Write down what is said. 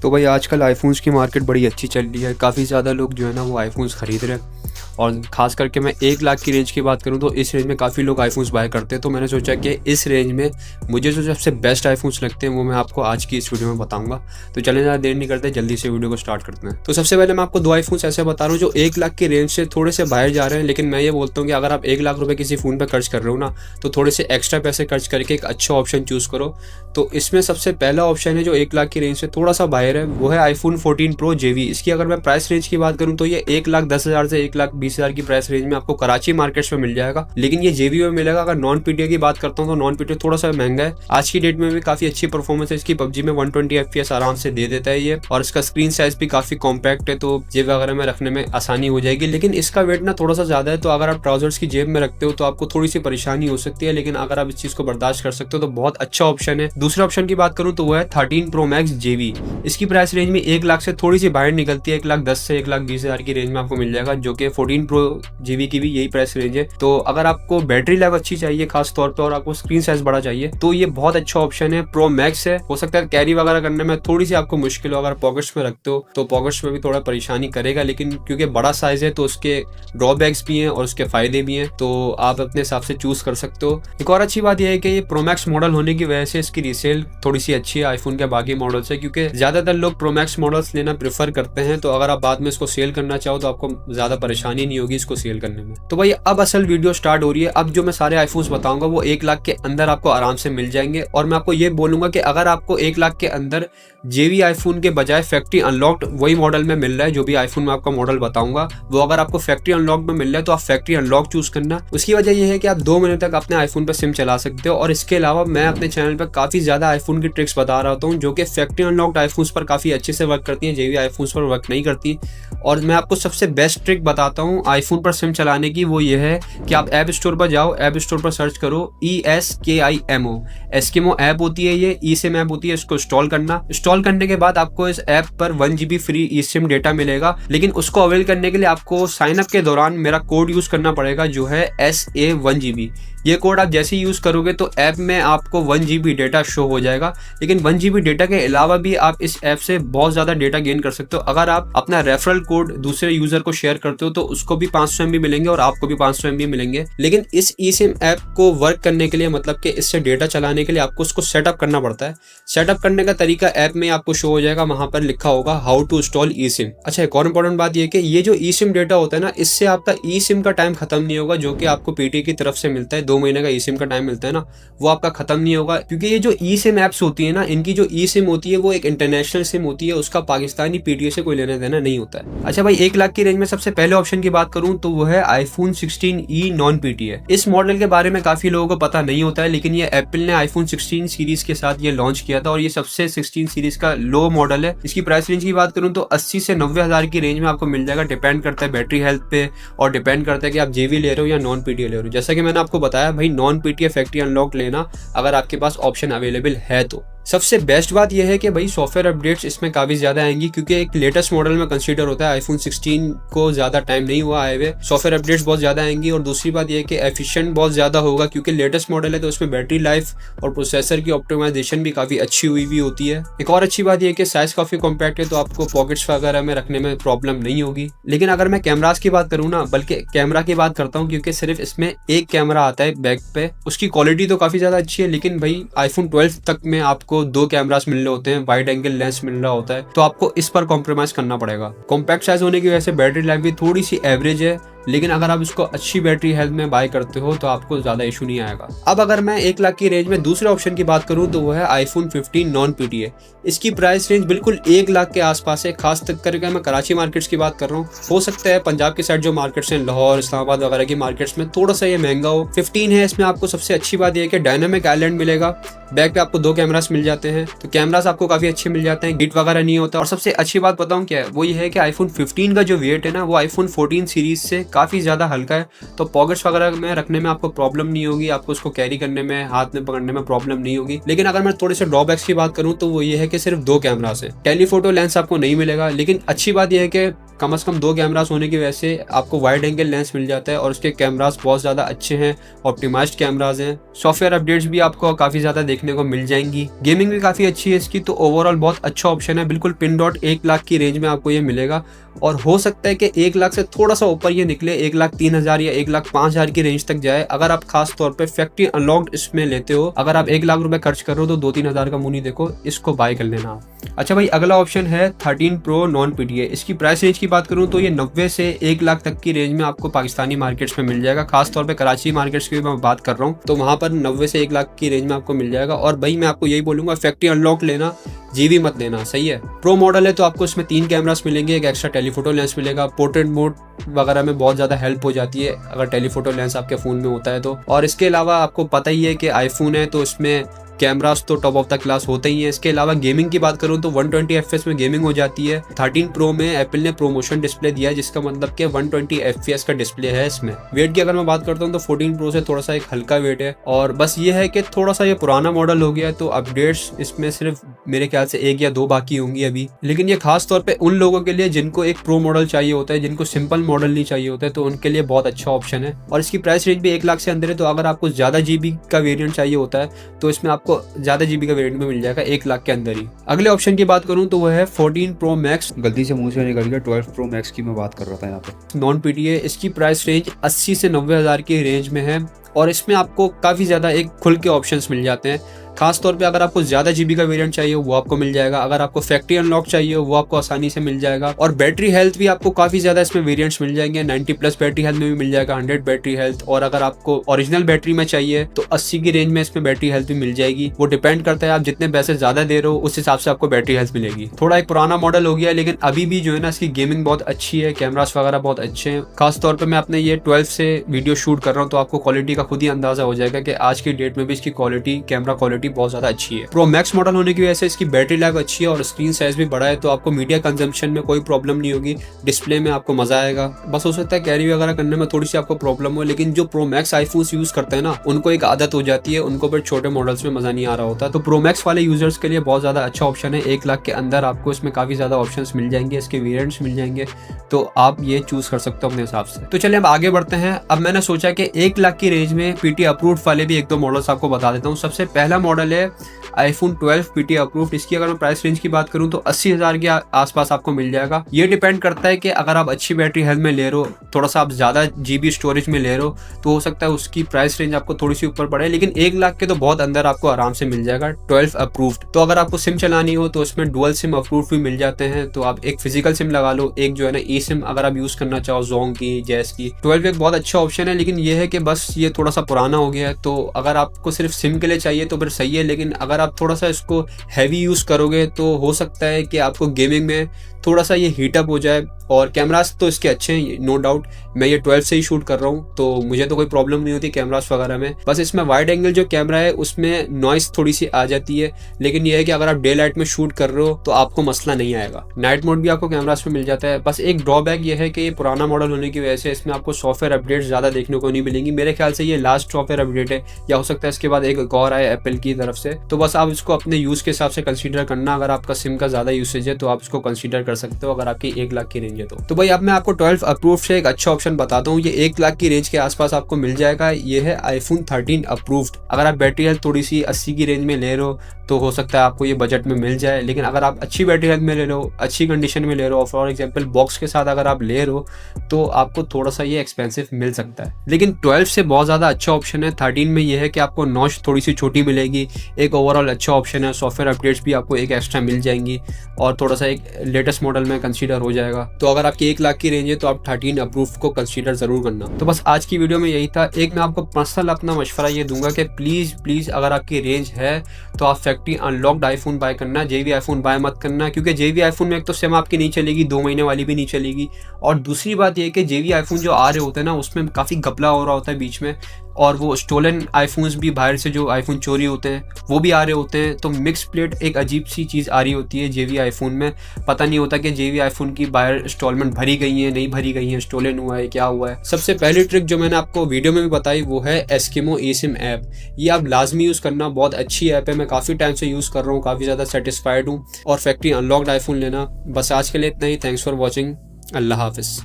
तो भाई आजकल आईफ़ोन्स की मार्केट बड़ी अच्छी चल रही है। काफ़ी ज़्यादा लोग जो है ना वो आईफ़ोन्स ख़रीद रहे हैं और ख़ास करके मैं 1 लाख की रेंज की बात करूँ तो इस रेंज में काफ़ी लोग आईफ़ोन्स बाय करते हैं। तो मैंने सोचा कि इस रेंज में मुझे जो सबसे बेस्ट आईफ़ोन्स लगते हैं वो मैं आपको आज की इस वीडियो में बताऊँगा। तो चलें ज़्यादा देर नहीं करते, जल्दी से वीडियो को स्टार्ट करते हैं। तो सबसे पहले मैं आपको 2 आईफ़ोन्स ऐसे बता रहा हूँ जो 1 लाख की रेंज से थोड़े से बाहर जा रहे हैं। लेकिन मैं ये बोलता हूँ कि अगर आप 1 लाख रुपए किसी फ़ोन पे खर्च कर रहे हो ना, तो थोड़े से एक्स्ट्रा पैसे खर्च करके एक अच्छा ऑप्शन चूज़ करो। तो इसमें सबसे पहला ऑप्शन है जो 1 लाख की रेंज से थोड़ा सा बाहर है, वो है आईफ़ोन 14 प्रो जेवी। इसकी अगर मैं प्राइस रेंज की बात करूँ तो ये 1,10,000 से 1,20,000 की प्राइस रेंज में आपको कराची मार्केट्स में मिल जाएगा। लेकिन ये जेवी में मिलेगा। अगर नॉन पीटीए की बात करता हूँ तो नॉन पीटीए थोड़ा सा महंगा है। आज की डेट में भी काफी अच्छी परफॉर्मेंस है इसकी। पबजी में 120 FPS आराम से दे देता है ये, और इसका स्क्रीन साइज भी काफी कॉम्पैक्ट है, तो जेब वगैरह में रखने में आसानी हो जाएगी। लेकिन इसका वेट ना थोड़ा सा ज्यादा है, तो अगर आप ट्राउजर्स की जेब में रखते हो तो आपको थोड़ी सी परेशानी हो सकती है। लेकिन अगर आप इस चीज को बर्दाश्त कर सकते हो तो बहुत अच्छा ऑप्शन है। दूसरे ऑप्शन की बात करूँ तो वो है 13 प्रो मैक्स जेवी। इसकी प्राइस रेंज में 1 लाख से थोड़ी सी बाहर निकलती है। 1,10,000 से 1,20,000 की रेंज में आपको मिल जाएगा, जो कि 14 प्रो जेवी की भी यही प्राइस रेंज है। तो अगर आपको बैटरी लाइफ अच्छी चाहिए खास तौर पे, और आपको स्क्रीन साइज बड़ा चाहिए, तो ये बहुत अच्छा ऑप्शन है। प्रो मैक्स है। हो सकता है कैरी वगैरह करने में थोड़ी सी आपको मुश्किल हो, अगर पॉकेट्स में रखते हो तो पॉकेट्स में भी थोड़ा परेशानी करेगा। लेकिन क्योंकि बड़ा साइज है तो उसके ड्रॉबैक्स भी हैं और उसके फायदे भी हैं, तो आप अपने हिसाब से चूज कर सकते हो। एक और अच्छी बात यह है कि ये प्रो मैक्स मॉडल होने की वजह से इसकी रीसेल थोड़ी सी अच्छी है आईफोन के बाकी मॉडल से, क्योंकि ज्यादातर लोग प्रो मैक्स मॉडल्स लेना प्रेफर करते हैं। तो अगर आप बाद में इसको सेल करना चाहो तो आपको ज्यादा परेशानी नहीं होगी इसको सेल करने में। तो भाई अब असल वीडियो स्टार्ट हो रही है। अब जो मैं सारे आईफोन्स बताऊंगा वो 1 लाख के अंदर आपको आराम से मिल जाएंगे। और मैं आपको ये बोलूंगा कि अगर आपको 1 लाख के अंदर जेवी आईफोन के बजाय फैक्ट्री अनलॉक्ड वही मॉडल में मिल रहा है, जो भी आईफोन में आपका मॉडल बताऊंगा वो अगर आपको फैक्ट्री अनलॉक्ड में मिल रहा है तो आप फैक्ट्री अनलॉक चूज करना। उसकी वजह यह है कि आप 2 महीने तक अपने आईफोन पर सिम चला सकते हो। और इसके अलावा मैं अपने चैनल पर काफी ज्यादा आईफोन की ट्रिक्स बता रहा हूँ जो कि फैक्ट्री अनलॉक्ड आईफोन्स पर काफी अच्छे से वर्क करती है, जेवी आईफोन्स पर वर्क नहीं करती। और मैं आपको सबसे बेस्ट ट्रिक बताता हूँ आईफोन पर सिम चलाने की, वो ये है कि आप ऐप स्टोर पर जाओ, ऐप स्टोर पर सर्च करो ESKIMO। एस्किमो ऐप होती है ये, ई सिम ऐप होती है। इसको इंस्टॉल करना। इंस्टॉल करने के बाद आपको इस ऐप पर 1 GB फ्री ई सिम डेटा मिलेगा। लेकिन उसको अवेल करने के लिए आपको साइन अप के दौरान मेरा कोड यूज करना पड़ेगा, जो है SA1GB। ये कोड आप जैसे ही यूज करोगे तो ऐप में आपको 1 GB डेटा शो हो जाएगा। लेकिन 1 GB डेटा के अलावा भी आप इस ऐप से बहुत ज्यादा डेटा गेन कर सकते हो। अगर आप अपना रेफरल कोड दूसरे यूजर को शेयर करते हो तो उसको भी 500 MB मिलेंगे और आपको भी 500 MB मिलेंगे। लेकिन इस ई सिम ऐप को वर्क करने के लिए, मतलब कि इससे डेटा चलाने के लिए आपको उसको सेटअप करना पड़ता है। सेटअप करने का तरीका ऐप में आपको शो हो जाएगा, वहां पर लिखा होगा how to install e SIM. अच्छा, एक और इंपॉर्टेंट बात यह कि ये जो ई सिम डेटा होता है ना, इससे आपका ई सिम का टाइम खत्म नहीं होगा, जो कि आपको पीटी की तरफ से मिलता है। 2 महीने का ई सिम का टाइम मिलता है ना, वो आपका खत्म नहीं होगा। क्योंकि ये जो ई सिम एप्स होती है ना, इनकी जो ई सिम होती है वो एक इंटरनेशनल सिम होती है, उसका पाकिस्तानी पीटीए से कोई लेना देना नहीं होता है। अच्छा भाई, 1 लाख की रेंज में सबसे पहले ऑप्शन की बात करूं तो वो है आईफोन 16e नॉन पीटीए। इस मॉडल के बारे में काफी लोगों को पता नहीं होता है, लेकिन ये एप्पल ने आईफोन 16 सीरीज के साथ ये लॉन्च किया था और ये सबसे 16 सीरीज का लो मॉडल है। इसकी प्राइस रेंज की बात करूं तो 80 से 90 हजार की रेंज में आपको मिल जाएगा। डिपेंड करता है बैटरी हेल्थ पे और डिपेंड करता है कि आप जेवी ले रहे हो या नॉन पीटीए ले रहे हो। जैसा कि मैंने आपको बताया भाई, नॉन पीटीए फैक्ट्री अनलॉक लेना अगर आपके पास ऑप्शन अवेलेबल है तो। सबसे बेस्ट बात यह है कि भाई सॉफ्टवेयर अपडेट्स इसमें काफी ज्यादा आएंगी, क्योंकि एक लेटेस्ट मॉडल में कंसीडर होता है। आईफोन 16 को ज्यादा टाइम नहीं हुआ आए हुए, सॉफ्टवेयर अपडेट्स बहुत ज्यादा आएंगी। और दूसरी बात यह है कि एफिशिएंट बहुत ज्यादा होगा, क्योंकि लेटेस्ट मॉडल है तो उसमें बैटरी लाइफ और प्रोसेसर की ऑप्टिमाइजेशन भी काफी अच्छी हुई भी होती है। एक और अच्छी बात यह है कि साइज काफी कॉम्पैक्ट है, तो आपको पॉकेट्स वगैरह में रखने में प्रॉब्लम नहीं होगी। लेकिन अगर मैं कैमरास की बात करूँ ना, बल्कि कैमरा की बात करता हूँ, क्योंकि सिर्फ इसमें एक कैमरा आता है बैक पे, उसकी क्वालिटी तो काफी ज्यादा अच्छी है। लेकिन भाई आईफोन 12 तक में आपको 2 कैमरास मिल रहे होते हैं, वाइड एंगल लेंस मिल रहा होता है, तो आपको इस पर कॉम्प्रोमाइज करना पड़ेगा। कॉम्पैक्ट साइज होने की वजह से बैटरी लाइफ भी थोड़ी सी एवरेज है, लेकिन अगर आप इसको अच्छी बैटरी हेल्थ में बाय करते हो तो आपको ज्यादा इशू नहीं आएगा। अब अगर मैं 1 लाख की रेंज में दूसरे ऑप्शन की बात करूं तो वो है आईफोन 15 नॉन पीटीए। इसकी प्राइस रेंज बिल्कुल 1 लाख के आसपास है। खास करके मैं कराची मार्केट्स की बात कर रहा हूँ। हो सकता है पंजाब के साइड जो मार्केट्स हैं, लाहौर, इस्लामाबाद वगैरह की मार्केट्स में थोड़ा सा ये महंगा हो। 15 है, इसमें आपको सबसे अच्छी बात यह है कि डायनामिक आइलैंड मिलेगा। बैक पे आपको 2 कैमरास मिल जाते हैं, तो कैमरास आपको काफी अच्छे मिल जाते हैं, गिट वगैरह नहीं होता। और सबसे अच्छी बात बताऊं क्या है, वो ये है कि आईफोन 15 का जो वेट है ना, वो आईफोन 14 सीरीज से काफी ज्यादा हल्का है। तो पॉकेट्स वगैरह में रखने में आपको प्रॉब्लम नहीं होगी, आपको उसको कैरी करने में, हाथ में पकड़ने में प्रॉब्लम नहीं होगी। लेकिन अगर मैं थोड़े से ड्रॉबैक्स की बात करूं तो वो ये है कि सिर्फ 2 कैमरास है, टेलीफोटो लेंस आपको नहीं मिलेगा। लेकिन अच्छी बात यह है कि कम से कम 2 कैमरास होने की वजह से आपको वाइड एंगल लेंस मिल जाता है और उसके कैमरास बहुत ज़्यादा अच्छे हैं, ऑप्टिमाइज्ड कैमराज हैं। सॉफ्टवेयर अपडेट्स भी आपको काफ़ी ज़्यादा देखने को मिल जाएंगी। गेमिंग भी काफ़ी अच्छी है इसकी, तो ओवरऑल बहुत अच्छा ऑप्शन है। बिल्कुल पिन डॉट 1 लाख की रेंज में आपको ये मिलेगा और हो सकता है कि 1 लाख से थोड़ा सा ऊपर ये निकले, 1,03,000 या 1,05,000 की रेंज तक जाए, अगर आप खास तौर पे फैक्ट्री अनलॉक्ड इसमें लेते हो। अगर आप 1 लाख रुपए खर्च कर रहे हो तो 2-3 हज़ार का मुंह नहीं देखो, इसको बाय कर लेना आप। अच्छा भाई, अगला ऑप्शन है 13 प्रो नॉन PTA। इसकी प्राइस रेंज की बात करूं तो ये 90 से 1 लाख तक की रेंज में आपको पाकिस्तानी मार्केट्स में मिल जाएगा। खास तौर पे कराची मार्केट्स की मैं बात कर रहा हूँ, तो वहां पर 90 से 1 लाख की रेंज में आपको मिल जाएगा। और भाई मैं आपको यही बोलूंगा, फैक्ट्री अनलॉक लेना, जीबी मत लेना, सही है। प्रो मॉडल है तो आपको इसमें 3 कैमरास मिलेंगे, एक एक्स्ट्रा टेलीफोटो लेंस मिलेगा। पोर्ट्रेट मोड वगैरह में बहुत ज़्यादा हेल्प हो जाती है अगर टेलीफोटो लेंस आपके फ़ोन में होता है तो। और इसके अलावा आपको पता ही है कि आईफोन है तो इसमें कैमरास तो टॉप ऑफ द क्लास होते ही हैं। इसके अलावा गेमिंग की बात करूं तो 120 FPS में गेमिंग हो जाती है। 13 प्रो में एप्पल ने प्रोमोशन डिस्प्ले दिया है, जिसका मतलब कि 120 FPS का डिस्प्ले है इसमें। वेट की अगर मैं बात करता हूं तो 14 प्रो से थोड़ा सा एक हल्का वेट है। और बस ये है कि थोड़ा सा ये पुराना मॉडल हो गया है, तो अपडेट्स इसमें सिर्फ मेरे ख्याल से 1 या 2 बाकी होंगी अभी। लेकिन ये खास तौर पर उन लोगों के लिए जिनको एक प्रो मॉडल चाहिए होता है, जिनको सिंपल मॉडल नहीं चाहिए होता है, तो उनके लिए बहुत अच्छा ऑप्शन है। और इसकी प्राइस रेंज भी 1 लाख से अंदर है, तो अगर आपको ज्यादा जीबी का वेरियंट चाहिए होता है तो इसमें आपको ज्यादा जीबी का वेरिएंट में मिल जाएगा 1 लाख के अंदर ही। अगले ऑप्शन की बात करूं तो वो है 14 प्रो मैक्स। गलती से मुंह से निकल गया, 12 प्रो मैक्स की मैं बात कर रहा था यहाँ पे। Non PTA। इसकी प्राइस रेंज 80 से 90 हज़ार की रेंज में है और इसमें आपको काफ़ी ज़्यादा एक खुल के ऑप्शंस मिल जाते हैं। खास तौर पे अगर आपको ज़्यादा जीबी का वेरिएंट चाहिए वो आपको मिल जाएगा, अगर आपको फैक्ट्री अनलॉक चाहिए वो आपको आसानी से मिल जाएगा। और बैटरी हेल्थ भी आपको काफ़ी ज़्यादा इसमें वेरिएंट्स मिल जाएंगे। 90+ बैटरी हेल्थ में भी मिल जाएगा, 100 बैटरी हेल्थ। और अगर आपको ओरिजिनल बैटरी में चाहिए तो 80 की रेंज में इसमें बैटरी हेल्थ भी मिल जाएगी। वो डिपेंड करता है आप जितने पैसे ज़्यादा दे रहे हो उस हिसाब से आपको बैटरी हेल्थ मिलेगी। थोड़ा एक पुराना मॉडल हो गया है, लेकिन अभी भी जो है ना इसकी गेमिंग बहुत अच्छी है, कैमरास वगैरह बहुत अच्छे हैं। खास तौर पर मैं अपने ये 12 से वीडियो शूट कर रहा हूँ तो आपको क्वालिटी का खुद ही अंदाजा हो जाएगा कि आज की डेट में भी इसकी क्वालिटी, कैमरा क्वालिटी बहुत ज़्यादा अच्छी है। प्रो मैक्स मॉडल होने की वजह से इसकी बैटरी लाइफ अच्छी है और स्क्रीन साइज भी बड़ा है, तो आपको मीडिया कंजम्पशन में कोई प्रॉब्लम नहीं होगी। डिस्प्ले में आपको मजा आएगा। बस हो सकता है कैरी वगैरह करने में थोड़ी सी आपको प्रॉब्लम हो, लेकिन जो प्रो मैक्स आईफोन्स यूज करते हैं ना उनको एक आदत हो जाती है, उनको फिर छोटे मॉडल्स में मजा नहीं आ रहा होता। तो प्रो मैक्स वाले यूजर्स के लिए बहुत ज्यादा अच्छा ऑप्शन है। 1 लाख के अंदर आपको इसमें काफी ज्यादा ऑप्शन मिल जाएंगे, इसके वेरियंट्स मिल जाएंगे, तो आप ये चूज कर सकते हो अपने हिसाब से। तो चलिए अब आगे बढ़ते हैं। अब मैंने सोचा कि 1 लाख की रेंज में PT अप्रूव्ड वाले भी 1-2 मॉडल्स आपको बता देता हूँ। सबसे पहला मॉडल है iPhone 12 PT अप्रूव्ड। इसकी अगर मैं प्राइस रेंज की बात करूं तो 80,000 के आसपास आपको मिल जाएगा। ये डिपेंड करता है कि अगर आप अच्छी बैटरी हेल्थ में ले रहे हो, थोड़ा सा आप ज्यादा GB स्टोरेज में ले रहे हो, तो हो सकता है उसकी प्राइस रेंज आपको थोड़ी सी ऊपर पड़े, लेकिन 1 लाख के तो बहुत अंदर आपको आराम से मिल जाएगा 12 अप्रूव्ड। तो अगर आपको सिम चलानी हो तो उसमें डुअल सिम अप्रूव्ड भी मिल जाते हैं, तो आप एक फिजिकल सिम लगा लो, एक जो है ना ई सिम अगर आप यूज करना चाहो जोंग की, जैस की। 12 एक बहुत अच्छा ऑप्शन है, लेकिन ये है कि बस ये थोड़ा सा पुराना हो गया है, तो अगर आपको सिर्फ सिम के लिए चाहिए तो फिर सही है, लेकिन अगर आप थोड़ा सा इसको हैवी यूज करोगे तो हो सकता है कि आपको गेमिंग में थोड़ा सा ये हीटअप हो जाए। और कैमरास तो इसके अच्छे हैं, नो डाउट। मैं ये 12 से ही शूट कर रहा हूँ तो मुझे तो कोई प्रॉब्लम नहीं होती कैमरास वगैरह में। बस इसमें वाइड एंगल जो कैमरा है उसमें नॉइस थोड़ी सी आ जाती है, लेकिन ये है कि अगर आप डे लाइट में शूट कर रहे हो तो आपको मसला नहीं आएगा। नाइट मोड भी आपको कैमरास में मिल जाता है। बस एक ड्रॉबैक ये है कि ये पुराना मॉडल होने की वजह से इसमें आपको सॉफ्टवेयर अपडेट ज़्यादा देखने को नहीं मिलेंगी। मेरे ख्याल से ये लास्ट सॉफ्टवेयर अपडेट है, या हो सकता है इसके बाद एक और आए एप्पल की तरफ से। तो बस आप इसको अपने यूज़ के हिसाब से कंसीडर करना। अगर आपका सिम का ज़्यादा यूसेज है तो आप इसको कंसीडर कर सकते हो, अगर आपकी 1 लाख की रेंज है तो भाई अब मैं आपको 12 अप्रूव्ड से एक अच्छा ऑप्शन बताता हूँ। ये 1 लाख की रेंज के आसपास आपको मिल जाएगा। ये है iPhone 13 अप्रूव्ड। अगर आप बैटरी हेल्थ थोड़ी सी 80 की रेंज में ले रहे हो तो हो सकता है आपको ये बजट में मिल जाए, लेकिन अगर आप अच्छी बैटरी हेल्थ में ले रहे हो, अच्छी कंडीशन में ले रहे हो, फॉर एग्जांपल बॉक्स के साथ अगर आप ले रहे हो तो आपको थोड़ा सा ये एक्सपेंसिव मिल सकता है। लेकिन 12 से बहुत ज़्यादा अच्छा ऑप्शन है। 13 में ये है कि आपको नॉच थोड़ी सी छोटी मिलेगी, एक ओवरऑल अच्छा ऑप्शन है। सॉफ्टवेयर अपडेट्स भी आपको एक एक्स्ट्रा मिल जाएंगी और थोड़ा सा एक लेटेस्ट मॉडल में कंसीडर हो जाएगा। तो अगर आपकी 1 लाख की रेंज है तो आप 13 अप्रूव को कंसीडर जरूर करना। तो बस आज की वीडियो में यही था। एक मैं आपको पर्सनल अपना मशवरा ये दूंगा कि प्लीज अगर आपकी रेंज है तो आप फैक्ट्री अनलॉक्ड आईफोन बाय करना, JV आईफोन बाय मत करना, क्योंकि JV आईफोन में एक तो सिम आपकी नहीं चलेगी, 2 महीने वाली भी नहीं चलेगी, और दूसरी बात ये कि JV आईफोन जो आ रहे होते हैं ना उसमें काफ़ी घपला हो रहा होता है बीच में, और वो स्टोलन आईफोन्स भी बाहर से जो आईफोन चोरी होते हैं वो भी आ रहे होते हैं। तो मिक्स प्लेट एक अजीब सी चीज़ आ रही होती है JV आईफोन में। पता नहीं होता कि JV आईफोन की बाहर इंस्टॉलमेंट भरी गई है, नहीं भरी गई है, स्टोलन हुआ है, क्या हुआ है। सबसे पहली ट्रिक जो मैंने आपको वीडियो में भी बताई वो है एस्किमो eSIM ऐप। ये आप लाजमी यूज़ करना, बहुत अच्छी ऐप है, मैं काफ़ी टाइम से यूज़ कर रहा हूँ, काफ़ी ज़्यादा सेटिस्फाइड हूँ। और फैक्ट्री अनलॉक्ड आईफोन लेना। बस आज के लिए इतना ही। Thanks for watching. अल्लाह हाफ़िज़।